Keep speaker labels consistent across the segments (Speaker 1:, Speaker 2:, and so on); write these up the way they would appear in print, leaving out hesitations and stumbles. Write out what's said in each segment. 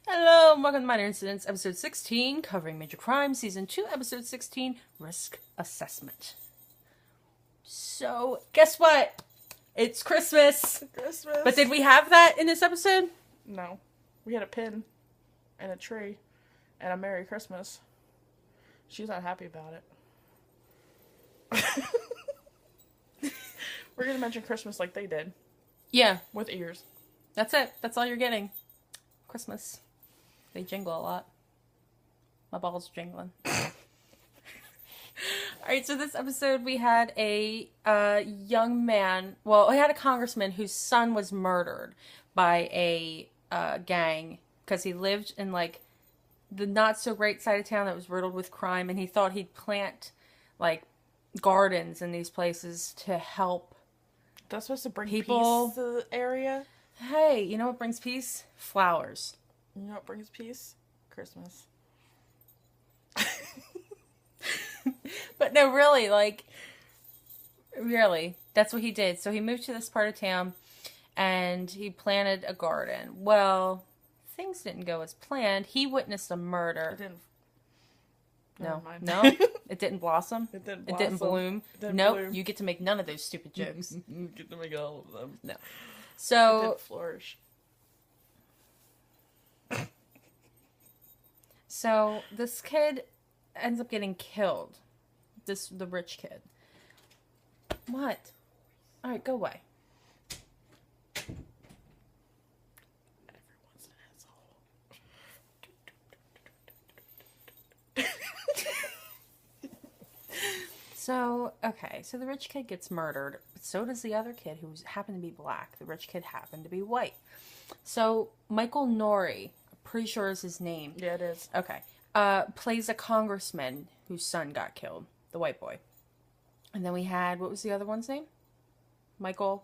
Speaker 1: Hello, and welcome to Minor Incidents, episode 16, covering major crime, season 2, episode 16, risk assessment. So, guess what? It's Christmas.
Speaker 2: Christmas.
Speaker 1: But did we have that in this episode?
Speaker 2: No. We had a pin and a tree and a Merry Christmas. She's not happy about it. We're gonna mention Christmas like they did.
Speaker 1: Yeah.
Speaker 2: With ears.
Speaker 1: That's it. That's all you're getting. Christmas. They jingle a lot. My balls are jingling. Alright, so this episode we had a young man, well, we had a congressman whose son was murdered by a gang because he lived in, like, the not-so-great side of town that was riddled with crime, and he thought he'd plant, like, gardens in these places to help
Speaker 2: That's supposed to bring
Speaker 1: people
Speaker 2: peace to the area.
Speaker 1: Hey, you know what brings peace? Flowers.
Speaker 2: You know what brings peace? Christmas.
Speaker 1: But no, really, that's what he did. So he moved to this part of town, and he planted a garden. Well, things didn't go as planned. He witnessed a murder.
Speaker 2: It didn't.
Speaker 1: No,
Speaker 2: Never mind.
Speaker 1: no, it didn't blossom.
Speaker 2: It didn't
Speaker 1: It didn't
Speaker 2: blossom.
Speaker 1: bloom.
Speaker 2: It didn't
Speaker 1: Nope,
Speaker 2: bloom.
Speaker 1: you get to make none of those stupid jokes.
Speaker 2: You get to make all of them.
Speaker 1: No.
Speaker 2: It
Speaker 1: So,
Speaker 2: didn't flourish.
Speaker 1: so this kid ends up getting killed. The rich kid. What? All right, go away.
Speaker 2: Everyone's an asshole.
Speaker 1: So, okay, so the rich kid gets murdered, but so does the other kid who happened to be black. The rich kid happened to be white. So, Michael Nori, I'm pretty sure is his name.
Speaker 2: Yeah, it is.
Speaker 1: Okay. Plays a congressman whose son got killed, the white boy. And then we had, what was the other one's name? Michael,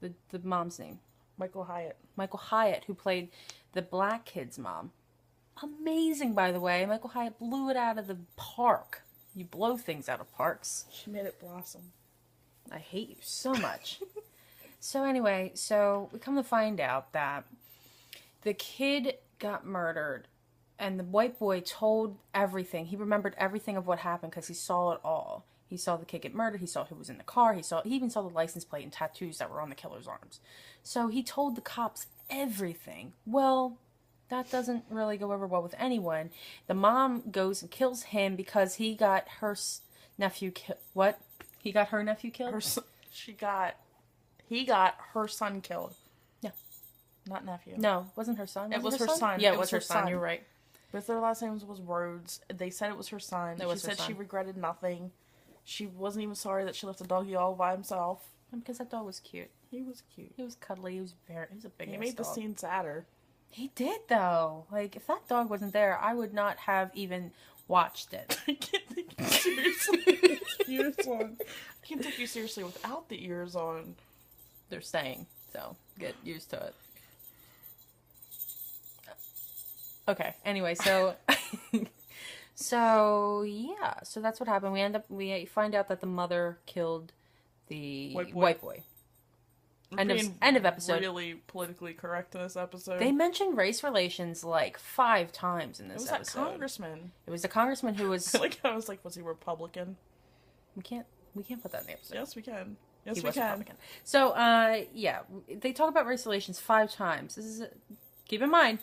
Speaker 1: the mom's name.
Speaker 2: Michael Hyatt.
Speaker 1: Michael Hyatt, who played the black kid's mom. Amazing, by the way. Michael Hyatt blew it out of the park. You blow things out of parks.
Speaker 2: She made it blossom.
Speaker 1: I hate you so much. So anyway, so we come to find out that the kid got murdered and the white boy told everything. He remembered everything of what happened because he saw it all. He saw the kid get murdered. He saw who was in the car. He even saw the license plate and tattoos that were on the killer's arms. So he told the cops everything. Well, that doesn't really go over well with anyone. The mom goes and kills him because he got her nephew killed. What? He got her nephew killed?
Speaker 2: He got her son killed.
Speaker 1: Yeah.
Speaker 2: Not nephew.
Speaker 1: No, wasn't her son.
Speaker 2: It was her son.
Speaker 1: Yeah, it was her son. You're right.
Speaker 2: Both their last names was Rhodes. They said it was her son.
Speaker 1: It was
Speaker 2: she
Speaker 1: her
Speaker 2: said
Speaker 1: son.
Speaker 2: she regretted nothing. She wasn't even sorry that she left the doggy all by himself.
Speaker 1: Because that dog was cute.
Speaker 2: He was cute.
Speaker 1: He was cuddly. He was a big
Speaker 2: He
Speaker 1: ass
Speaker 2: made the
Speaker 1: dog.
Speaker 2: scene sadder.
Speaker 1: He did though. Like if that dog wasn't there, I would not have even watched it.
Speaker 2: I can't take you seriously with ears on. I can't take you seriously without the ears on.
Speaker 1: They're staying, so get used to it. Okay. Anyway, so so yeah, so that's what happened. We find out that the mother killed the white boy. End of episode.
Speaker 2: Really politically correct in this episode.
Speaker 1: They mentioned race relations like 5 times in
Speaker 2: it
Speaker 1: this
Speaker 2: was
Speaker 1: episode.
Speaker 2: that congressman.
Speaker 1: It was the congressman who was.
Speaker 2: I was like, was he Republican?
Speaker 1: We can't put that in the episode.
Speaker 2: Yes, we can. Yes,
Speaker 1: He
Speaker 2: we
Speaker 1: was
Speaker 2: can.
Speaker 1: Republican. So, yeah, they talk about race relations 5 times. This is keep in mind,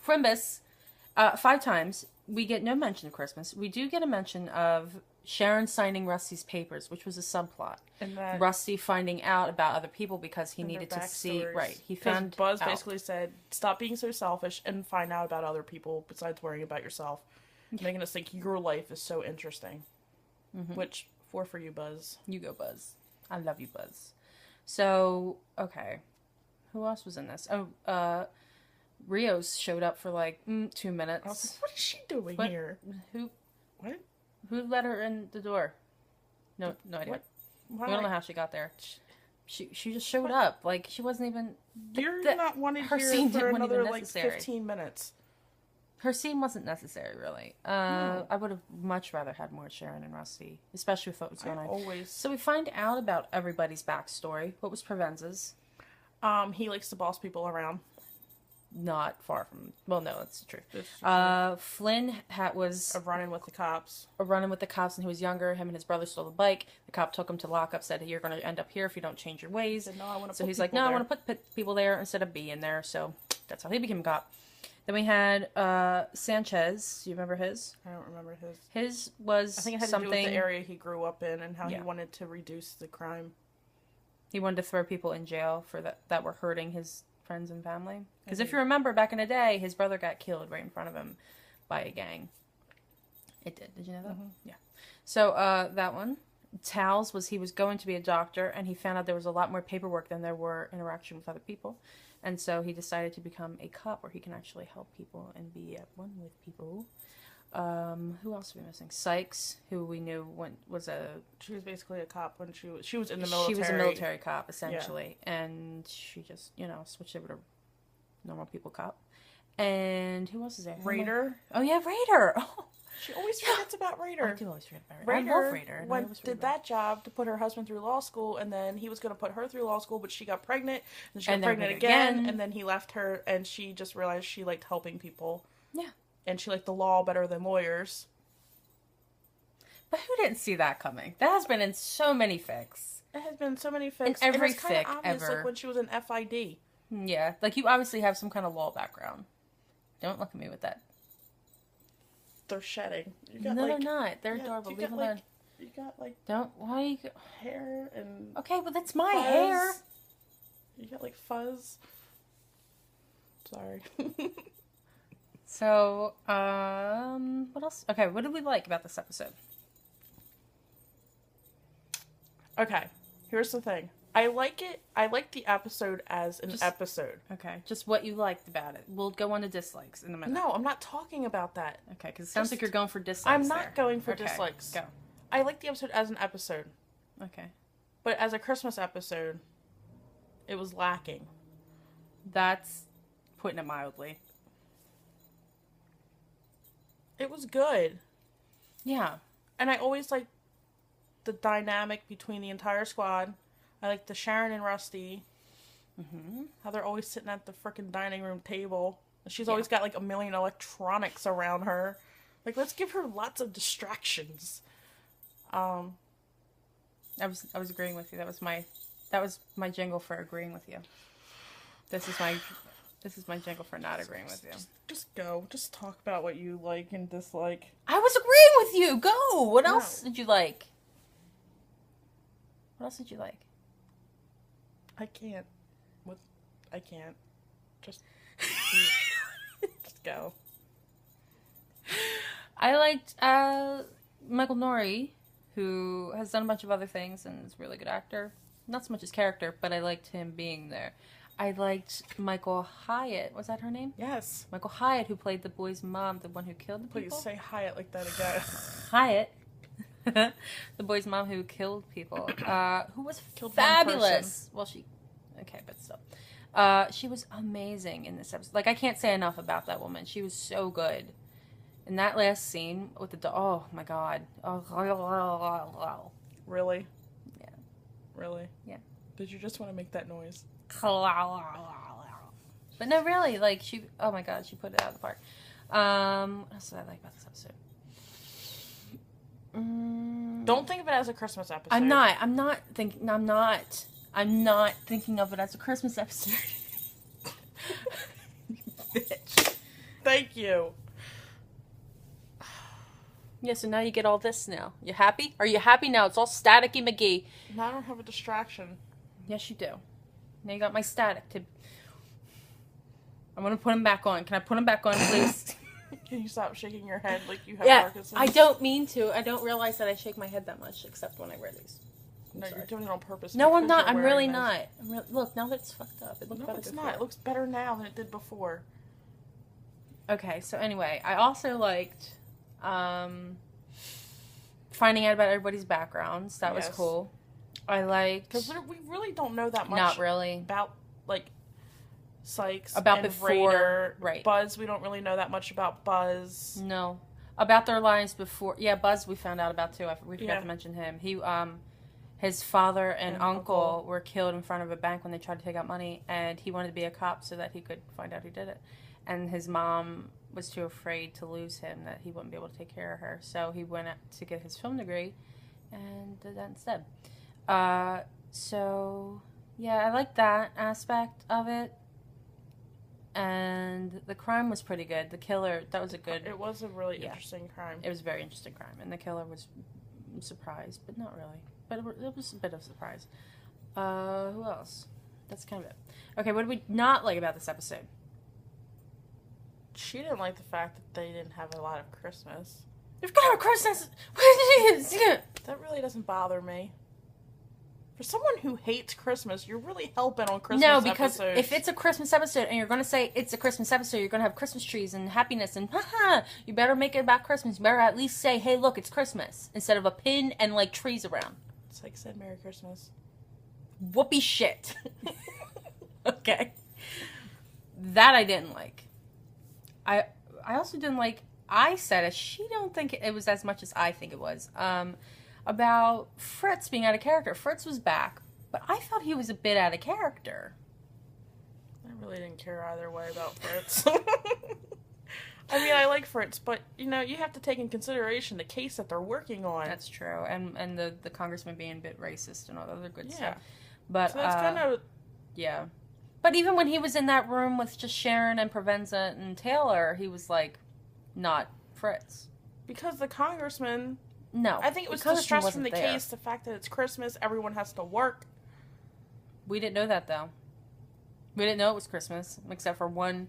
Speaker 1: Crimbus, 5 times. We get no mention of Christmas. We do get a mention of Sharon signing Rusty's papers, which was a subplot.
Speaker 2: And that
Speaker 1: Rusty finding out about other people because he
Speaker 2: and
Speaker 1: needed
Speaker 2: their
Speaker 1: to see.
Speaker 2: backstories.
Speaker 1: Right, he
Speaker 2: 'Cause
Speaker 1: found
Speaker 2: Buzz
Speaker 1: out.
Speaker 2: basically said, "Stop being so selfish and find out about other people besides worrying about yourself, making us think your life is so interesting."
Speaker 1: Mm-hmm.
Speaker 2: Which 4 for you, Buzz.
Speaker 1: You go, Buzz. I love you, Buzz. So, okay. Who else was in this? Oh, Rios showed up for like 2 minutes.
Speaker 2: I was like, what is she doing
Speaker 1: What?
Speaker 2: here?
Speaker 1: Who
Speaker 2: What?
Speaker 1: who let her in the door? No idea.
Speaker 2: What?
Speaker 1: We don't know how she got there. She just showed up. Like she wasn't even.
Speaker 2: You're
Speaker 1: the-
Speaker 2: not wanted
Speaker 1: her
Speaker 2: here
Speaker 1: scene
Speaker 2: for
Speaker 1: wasn't
Speaker 2: another
Speaker 1: even
Speaker 2: like
Speaker 1: necessary.
Speaker 2: 15 minutes.
Speaker 1: Her scene wasn't necessary, really.
Speaker 2: No.
Speaker 1: I would have much rather had more Sharon and Rusty, especially with what was going on.
Speaker 2: Always.
Speaker 1: So we find out about everybody's backstory. What was Provenza's?
Speaker 2: He likes to boss people around.
Speaker 1: not far from. Well, no, that's the truth.
Speaker 2: It's
Speaker 1: Flynn was
Speaker 2: of running with the cops.
Speaker 1: running with the cops, and he was younger. Him and his brother stole the bike. The cop took him to lockup. Said, "You're going to end up here if you don't change your ways."
Speaker 2: He said, "No, I want to."
Speaker 1: So he's like, "No, I want to put people there instead of being there." So that's how he became a cop. Then we had Sanchez. Do you remember his?
Speaker 2: I don't remember his.
Speaker 1: His was
Speaker 2: I think it had
Speaker 1: something.
Speaker 2: to do with the area he grew up in and how he
Speaker 1: Yeah.
Speaker 2: wanted to reduce the crime.
Speaker 1: He wanted to throw people in jail for that were hurting his friends and family. Because if
Speaker 2: Mhm.
Speaker 1: you remember, back in the day, his brother got killed right in front of him by a gang. It did. Did you know that?
Speaker 2: Mhm.
Speaker 1: Yeah. So that one. Towles he was going to be a doctor, and he found out there was a lot more paperwork than there were interaction with other people. And so he decided to become a cop where he can actually help people and be at one with people. Who else are we missing? Sykes, who we knew was a...
Speaker 2: She was basically a cop when she was in the military.
Speaker 1: She was a military cop, essentially. Yeah. And she just, switched over to normal people cop. And who else is there?
Speaker 2: Raider.
Speaker 1: Oh, yeah, Raider. Oh.
Speaker 2: She always forgets about Raider.
Speaker 1: I do always forget about Raider. I love Raider.
Speaker 2: Did that job to put her husband through law school, and then he was going to put her through law school, but she got pregnant, and she got pregnant again, and then he left her, and she just realized she liked helping people.
Speaker 1: Yeah.
Speaker 2: And she liked the law better than lawyers.
Speaker 1: But who didn't see that coming? That has been in so many fics.
Speaker 2: It has been so many fics.
Speaker 1: In every
Speaker 2: and it's kinda
Speaker 1: fic
Speaker 2: obvious,
Speaker 1: ever.
Speaker 2: Like when she was in FID.
Speaker 1: Yeah, like you obviously have some kind of law background. Don't look at me with that.
Speaker 2: They're shedding.
Speaker 1: No, they're not. They're adorable. Leave them alone.
Speaker 2: You got like
Speaker 1: Don't. Why? You...
Speaker 2: hair and.
Speaker 1: Okay, well that's my
Speaker 2: fuzz.
Speaker 1: hair.
Speaker 2: You got like fuzz. Sorry.
Speaker 1: So, what else? Okay, what did we like about this episode?
Speaker 2: Okay, here's the thing. I like it. I like the episode as an episode.
Speaker 1: Okay, just what you liked about it. We'll go on to dislikes in a minute.
Speaker 2: No, I'm not talking about that.
Speaker 1: Okay, because it sounds like you're going for dislikes.
Speaker 2: I'm not going for dislikes.
Speaker 1: Go.
Speaker 2: I like the episode as an episode.
Speaker 1: Okay.
Speaker 2: But as a Christmas episode, it was lacking.
Speaker 1: That's putting it mildly.
Speaker 2: It was good.
Speaker 1: Yeah.
Speaker 2: And I always liked the dynamic between the entire squad. I like the Sharon and Rusty.
Speaker 1: Mm-hmm.
Speaker 2: How they're always sitting at the frickin' dining room table. She's always got like a million electronics around her. Like, let's give her lots of distractions.
Speaker 1: I was agreeing with you. That was my jingle for agreeing with you. This is my jingle for not agreeing with you.
Speaker 2: Just go. Just talk about what you like and dislike.
Speaker 1: I was agreeing with you. Go. What else did you like? What else did you like?
Speaker 2: I can't. I can't. Just go.
Speaker 1: I liked Michael Nouri, who has done a bunch of other things and is a really good actor. Not so much his character, but I liked him being there. I liked Michael Hyatt. Was that her name?
Speaker 2: Yes.
Speaker 1: Michael Hyatt, who played the boy's mom, the one who killed the people.
Speaker 2: Please say Hyatt like that again.
Speaker 1: Hyatt. The boy's mom who killed people. Who was
Speaker 2: Killed
Speaker 1: fabulous. Well, okay, but still. She was amazing in this episode. Like, I can't say enough about that woman. She was so good. In that last scene with the oh my god. Oh,
Speaker 2: Really?
Speaker 1: yeah.
Speaker 2: Really?
Speaker 1: Yeah.
Speaker 2: Did you just want to make that noise?
Speaker 1: But no, really, like, oh my god, she put it out of the park. What else did I like about this episode?
Speaker 2: Don't think of it as a Christmas episode.
Speaker 1: I'm not thinking of it as a Christmas episode. Bitch.
Speaker 2: Thank you.
Speaker 1: Yeah, so now you get all this now. You happy? Are you happy now? It's all staticky McGee.
Speaker 2: Now I don't have a distraction.
Speaker 1: Yes, you do. Now you got my static to... I'm going to put him back on. Can I put him back on, please?
Speaker 2: Can you stop shaking your head like you have Parkinson's?
Speaker 1: I don't mean to. I don't realize that I shake my head that much, except when I wear these.
Speaker 2: No, you're doing it on purpose.
Speaker 1: No, I'm
Speaker 2: because
Speaker 1: not.
Speaker 2: you're
Speaker 1: I'm really
Speaker 2: wearing
Speaker 1: not. Look, now that it's fucked up. It looks
Speaker 2: this. No,
Speaker 1: better
Speaker 2: it's
Speaker 1: before.
Speaker 2: not. It looks better now than it did before.
Speaker 1: Okay, so anyway, I also liked finding out about everybody's backgrounds. That was cool. I liked...
Speaker 2: Because we really don't know that much.
Speaker 1: Not really.
Speaker 2: About, like, Sykes
Speaker 1: about
Speaker 2: and
Speaker 1: before,
Speaker 2: Raider.
Speaker 1: right.
Speaker 2: Buzz, we don't really know that much about Buzz.
Speaker 1: No. About their lives before... Yeah, Buzz we found out about, too. We forgot to mention him. His father and uncle were killed in front of a bank when they tried to take out money, and he wanted to be a cop so that he could find out who did it. And his mom was too afraid to lose him that he wouldn't be able to take care of her. So he went out to get his film degree and did that instead. So, yeah, I like that aspect of it. And the crime was pretty good. The killer, that was a good...
Speaker 2: It was a really interesting crime.
Speaker 1: It was a very interesting crime. And the killer was surprised, but not really. But it was a bit of a surprise. Who else? That's kind of it. Okay, what did we not like about this episode?
Speaker 2: She didn't like the fact that they didn't have a lot of Christmas.
Speaker 1: You've got a Christmas!
Speaker 2: That really doesn't bother me. For someone who hates Christmas, you're really hell-bent on Christmas episodes.
Speaker 1: No, because if it's a Christmas episode and you're going to say it's a Christmas episode, you're going to have Christmas trees and happiness and haha, you better make it about Christmas. You better at least say, hey, look, it's Christmas, instead of a pin and, like, trees around.
Speaker 2: It's like said Merry Christmas.
Speaker 1: Whoopee shit. Okay. That I didn't like. I also didn't like, I said it, she don't think it was as much as I think it was. About Fritz being out of character. Fritz was back, but I thought he was a bit out of character.
Speaker 2: I really didn't care either way about Fritz. I mean, I like Fritz, but, you know, you have to take in consideration the case that they're working on.
Speaker 1: That's true. And the congressman being a bit racist and all the other good stuff. But,
Speaker 2: so that's kind of...
Speaker 1: Yeah. But even when he was in that room with just Sharon and Provenza and Taylor, he was, like, not Fritz.
Speaker 2: Because the congressman...
Speaker 1: No.
Speaker 2: I think it was the stress from the case, the fact that it's Christmas, everyone has to work.
Speaker 1: We didn't know that, though. We didn't know it was Christmas, except for one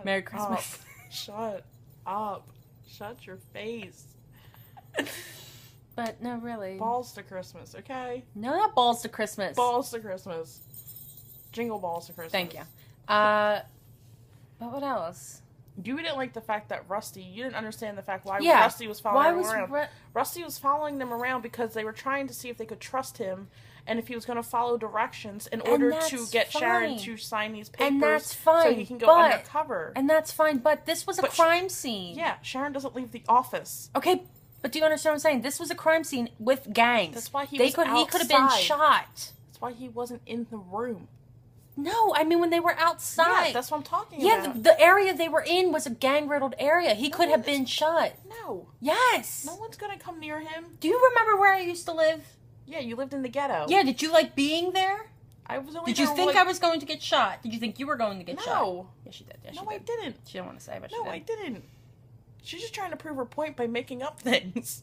Speaker 1: Merry Christmas.
Speaker 2: Shut up. Shut your face.
Speaker 1: But, no, really.
Speaker 2: Balls to Christmas, okay?
Speaker 1: No, not balls to Christmas.
Speaker 2: Balls to Christmas. Jingle balls to Christmas.
Speaker 1: Thank you. But what else?
Speaker 2: You didn't like the fact that Rusty, you didn't understand the fact why Rusty was following them around. Rusty was following them around because they were trying to see if they could trust him and if he was going to follow directions in order to get Sharon to sign these papers.
Speaker 1: And that's fine.
Speaker 2: So he can go undercover.
Speaker 1: And that's fine, but this was a crime scene.
Speaker 2: Yeah, Sharon doesn't leave the office.
Speaker 1: Okay, but do you understand what I'm saying? This was a crime scene with gangs.
Speaker 2: That's why he
Speaker 1: could have been shot.
Speaker 2: That's why he wasn't in the room.
Speaker 1: No, I mean when they were outside.
Speaker 2: Yeah, that's what I'm talking
Speaker 1: about. Yeah, the area they were in was a gang-riddled area. He could have been shot.
Speaker 2: No.
Speaker 1: Yes.
Speaker 2: No one's going to come near him.
Speaker 1: Do you remember where I used to live?
Speaker 2: Yeah, you lived in the ghetto.
Speaker 1: Yeah, did you like being there?
Speaker 2: I was only
Speaker 1: Did you think I was going to get shot? Did you think you were going to get shot?
Speaker 2: No.
Speaker 1: Yes, she did. Yes,
Speaker 2: no, I didn't.
Speaker 1: She didn't want to say, but she did.
Speaker 2: No, I didn't. She's just trying to prove her point by making up things.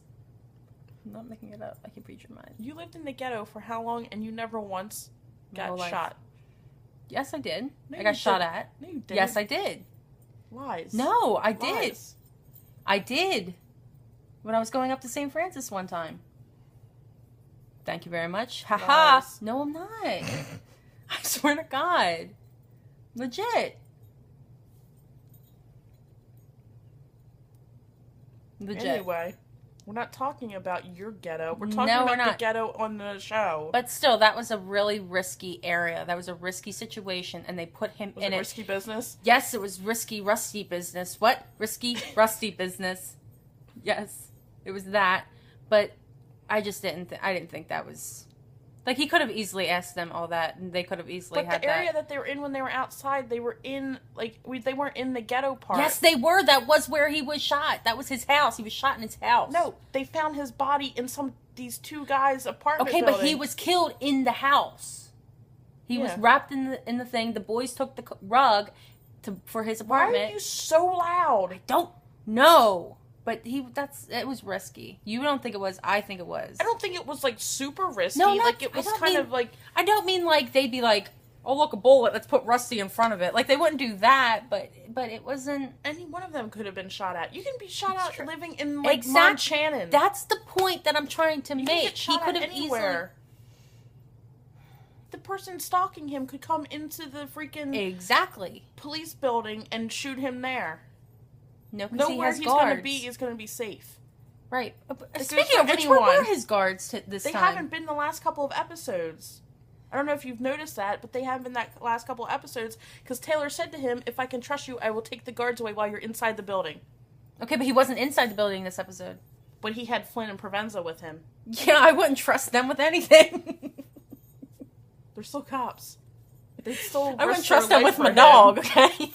Speaker 1: I'm not making it up. I can read your mind.
Speaker 2: You lived in the ghetto for how long and you never once got shot?
Speaker 1: Yes, I did.
Speaker 2: No,
Speaker 1: I got shot at.
Speaker 2: No, you didn't.
Speaker 1: Yes, I did.
Speaker 2: Lies.
Speaker 1: No, I did.
Speaker 2: Lies.
Speaker 1: I did. When I was going up to St. Francis one time. Thank you very much. Haha. No, I'm not. I swear to God. Legit.
Speaker 2: Anyway. We're not talking about your ghetto. We're talking about the ghetto on the show.
Speaker 1: But still, that was a really risky area. That was a risky situation, and they put him in it.
Speaker 2: Risky business?
Speaker 1: Yes, it was risky, rusty business. What? Risky, rusty business. Yes, it was that. But I just didn't think that was... Like, he could have easily asked them all that, and they could have easily had that.
Speaker 2: But the area that they were in when they were outside, they were in, like, they weren't in the ghetto part.
Speaker 1: Yes, they were. That was where he was shot. That was his house. He was shot in his house.
Speaker 2: No, they found his body in these two guys' apartment building.
Speaker 1: But he was killed in the house. He was wrapped in the thing. The boys took the rug for his apartment.
Speaker 2: Why are you so loud?
Speaker 1: I don't know. But it was risky. You don't think it was. I think it was.
Speaker 2: I don't think it was, like, super risky.
Speaker 1: No,
Speaker 2: like, it was kind of, like...
Speaker 1: I don't mean, like, they'd be like, oh, look, a bullet, let's put Rusty in front of it. Like, they wouldn't do that, but it wasn't...
Speaker 2: Any one of them could have been shot at. You can be shot at living in, like, Montana.
Speaker 1: That's the point that I'm trying to make.
Speaker 2: He could have anywhere. The person stalking him could come into the freaking... police building and shoot him there.
Speaker 1: No, because he has guards.
Speaker 2: Nowhere he's going to be safe.
Speaker 1: Right. Speaking of which, where were his guards this time?
Speaker 2: They haven't been the last couple of episodes. I don't know if you've noticed that, but they haven't been that last couple of episodes, because Taylor said to him, if I can trust you, I will take the guards away while you're inside the building.
Speaker 1: Okay, but he wasn't inside the building this episode.
Speaker 2: But he had Flynn and Provenza with him.
Speaker 1: Yeah, I wouldn't trust them with anything.
Speaker 2: They're still cops. They still.
Speaker 1: I wouldn't trust them with my dog, okay?